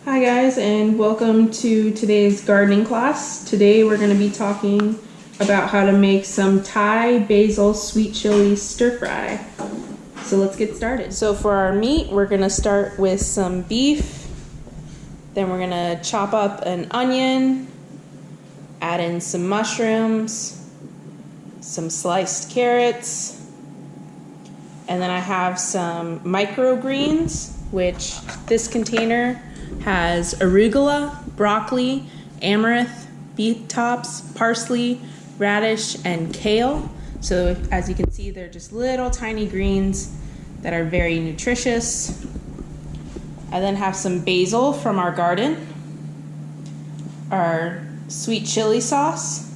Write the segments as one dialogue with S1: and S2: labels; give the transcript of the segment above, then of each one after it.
S1: Hi guys, and welcome to today's gardening class. Today we're going to be talking about how to make some Thai basil sweet chili stir fry. So let's get started. So for our meat, we're going to start with some beef. Then we're going to chop up an onion, add in some mushrooms, some sliced carrots, and then I have some microgreens, which this container has arugula, broccoli, amaranth, beet tops, parsley, radish, and kale. So as you can see, they're just little tiny greens that are very nutritious. I then have some basil from our garden, our sweet chili sauce,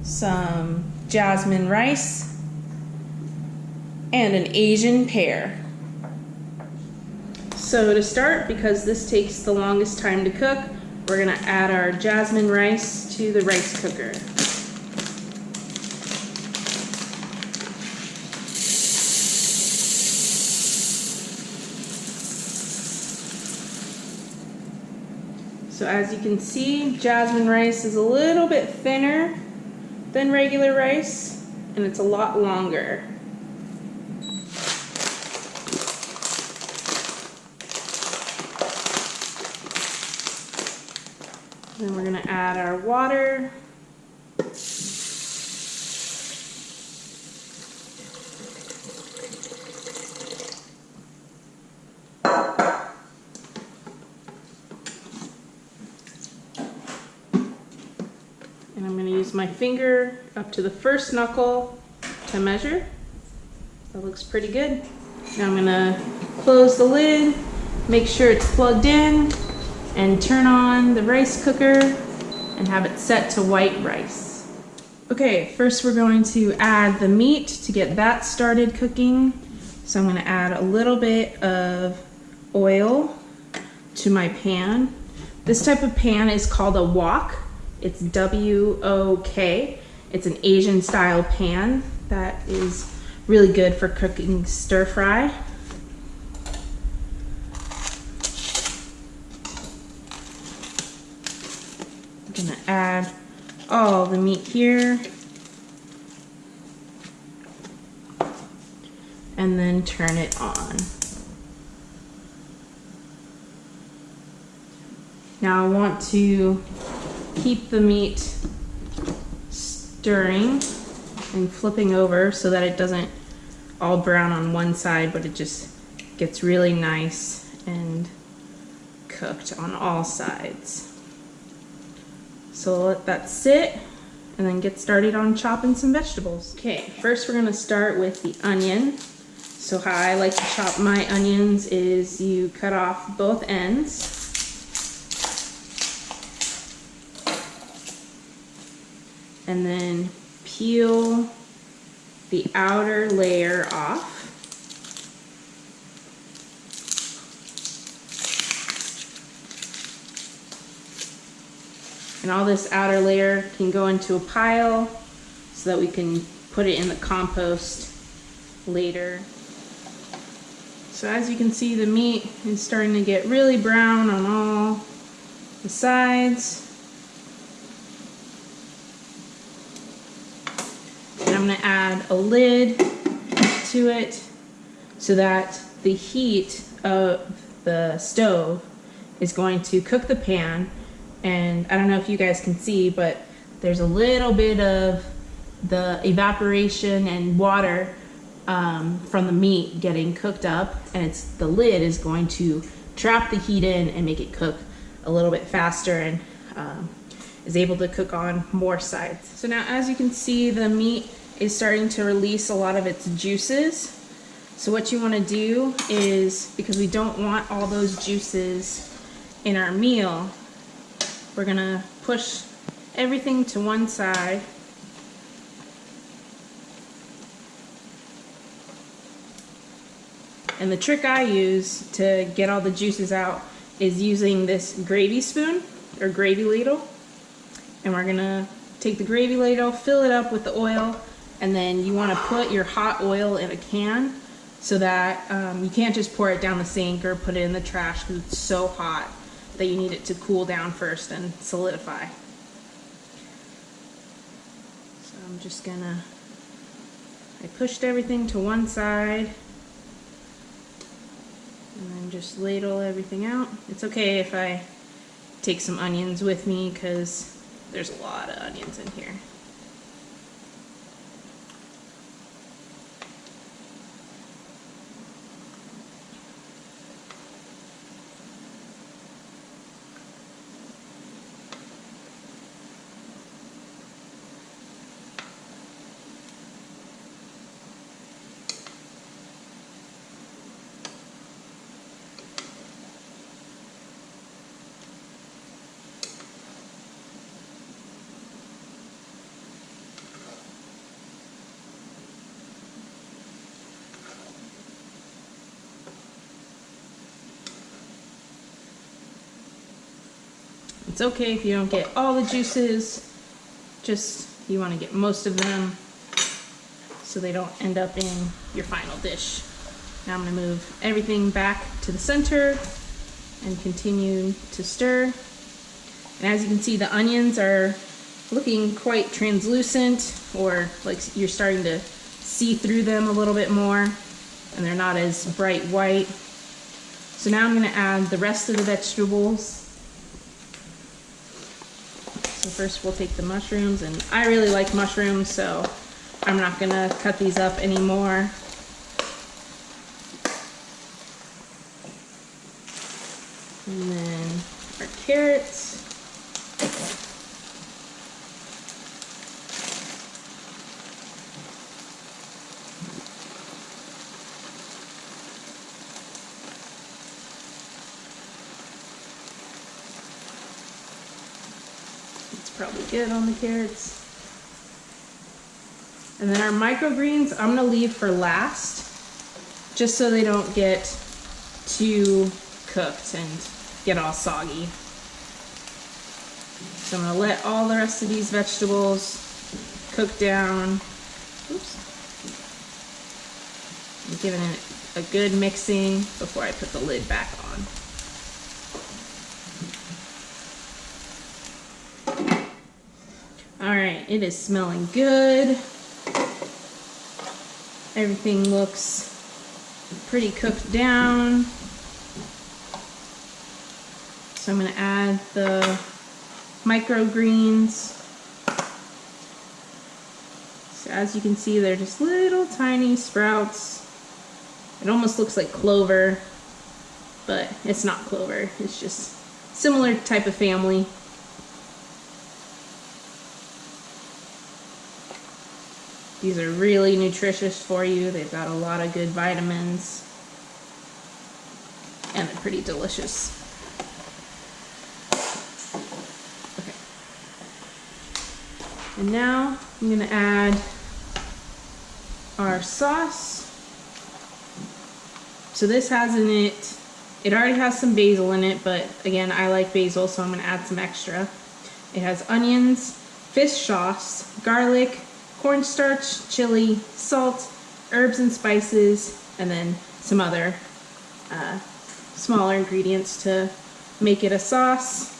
S1: some jasmine rice, and an Asian pear. So to start, because this takes the longest time to cook, we're going to add our jasmine rice to the rice cooker. So as you can see, jasmine rice is a little bit thinner than regular rice, and it's a lot longer. Then we're going to add our water. And I'm going to use my finger up to the first knuckle to measure. That looks pretty good. Now I'm going to close the lid, make sure it's plugged in, and turn on the rice cooker and have it set to white rice. Okay, first we're going to add the meat to get that started cooking. So I'm going to add a little bit of oil to my pan. This type of pan is called a wok. It's W-O-K. It's an Asian style pan that is really good for cooking stir fry. I'm gonna add all the meat here and then turn it on. Now I want to keep the meat stirring and flipping over so that it doesn't all brown on one side, but it just gets really nice and cooked on all sides. So we'll let that sit and then get started on chopping some vegetables. Okay, first we're gonna start with the onion. So how I like to chop my onions is you cut off both ends. And then peel the outer layer off. And all this outer layer can go into a pile so that we can put it in the compost later. So as you can see, the meat is starting to get really brown on all the sides. And I'm going to add a lid to it so that the heat of the stove is going to cook the pan. And I don't know if you guys can see, but there's a little bit of the evaporation and water from the meat getting cooked up, and the lid is going to trap the heat in and make it cook a little bit faster and is able to cook on more sides. So now as you can see, the meat is starting to release a lot of its juices. So what you want to do is, because we don't want all those juices in our meal, we're gonna push everything to one side. And the trick I use to get all the juices out is using this gravy spoon or gravy ladle. And we're gonna take the gravy ladle, fill it up with the oil, and then you wanna put your hot oil in a can so that you can't just pour it down the sink or put it in the trash because it's so hot that you need it to cool down first and solidify. So I'm just gonna, I pushed everything to one side and then just ladle everything out. It's okay if I take some onions with me because there's a lot of onions in here. It's okay if you don't get all the juices, just you want to get most of them so they don't end up in your final dish. Now I'm going to move everything back to the center and continue to stir. And as you can see, the onions are looking quite translucent, or like you're starting to see through them a little bit more, and they're not as bright white. So now I'm going to add the rest of the vegetables. So first we'll take the mushrooms, and I really like mushrooms, so I'm not gonna cut these up anymore. And then our carrots. Probably good on the carrots. And then our microgreens, I'm gonna leave for last, just so they don't get too cooked and get all soggy. So I'm gonna let all the rest of these vegetables cook down. Oops. I'm giving it a good mixing before I put the lid back on. All right, it is smelling good. Everything looks pretty cooked down. So I'm gonna add the microgreens. So as you can see, they're just little tiny sprouts. It almost looks like clover, but it's not clover. It's just similar type of family. These are really nutritious for you. They've got a lot of good vitamins, and they're pretty delicious. Okay. And now I'm gonna add our sauce. So this has in it, it already has some basil in it, but again, I like basil, so I'm gonna add some extra. It has onions, fish sauce, garlic, cornstarch, chili, salt, herbs and spices, and then some other smaller ingredients to make it a sauce.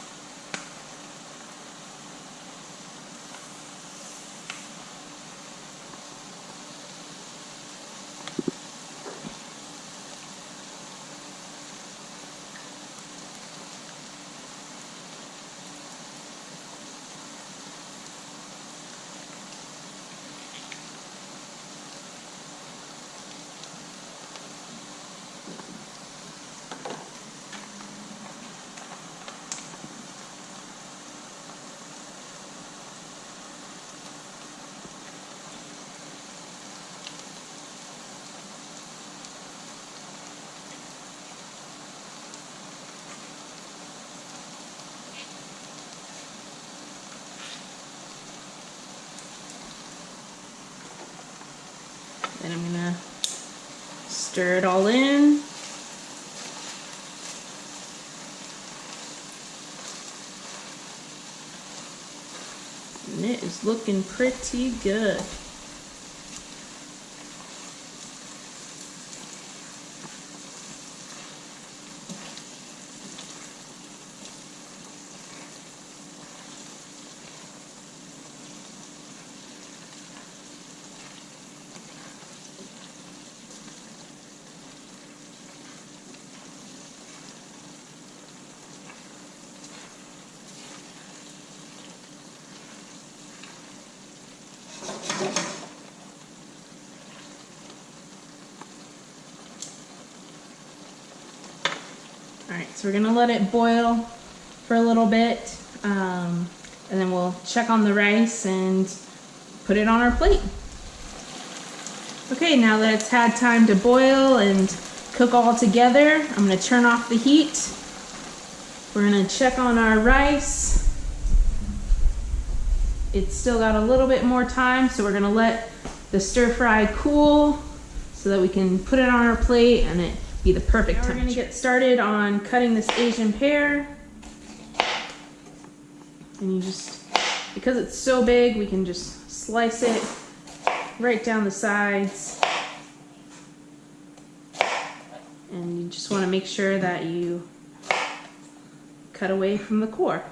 S1: Then I'm gonna stir it all in. And it is looking pretty good. Alright, so we're gonna let it boil for a little bit, and then we'll check on the rice and put it on our plate. Okay, now that it's had time to boil and cook all together, I'm gonna turn off the heat. We're gonna check on our rice. It's still got a little bit more time, so we're gonna let the stir fry cool so that we can put it on our plate and it be the perfect temperature. We're gonna get started on cutting this Asian pear. And you just, because it's so big, we can just slice it right down the sides. And you just wanna make sure that you cut away from the core.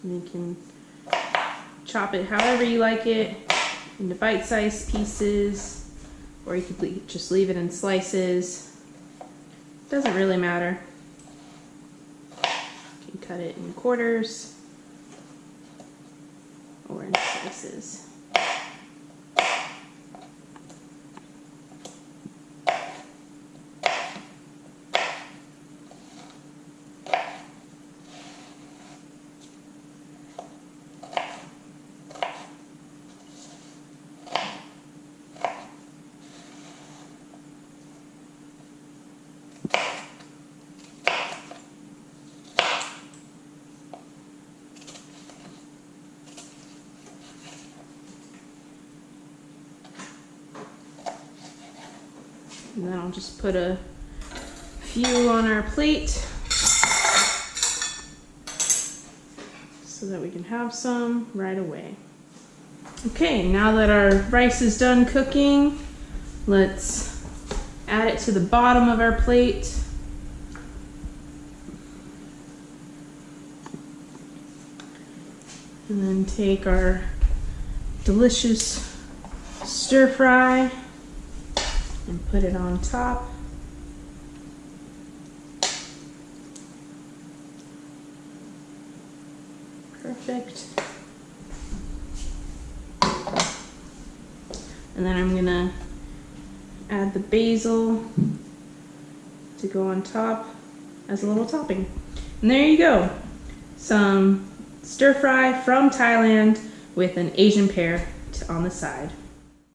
S1: And you can chop it however you like it, into bite-sized pieces, or you could just leave it in slices. Doesn't really matter. You can cut it in quarters or in slices. And then I'll just put a few on our plate so that we can have some right away. Okay, now that our rice is done cooking, let's add it to the bottom of our plate. And then take our delicious stir fry and put it on top. Perfect. And then I'm gonna add the basil to go on top as a little topping. And there you go. Some stir fry from Thailand with an Asian pear on the side.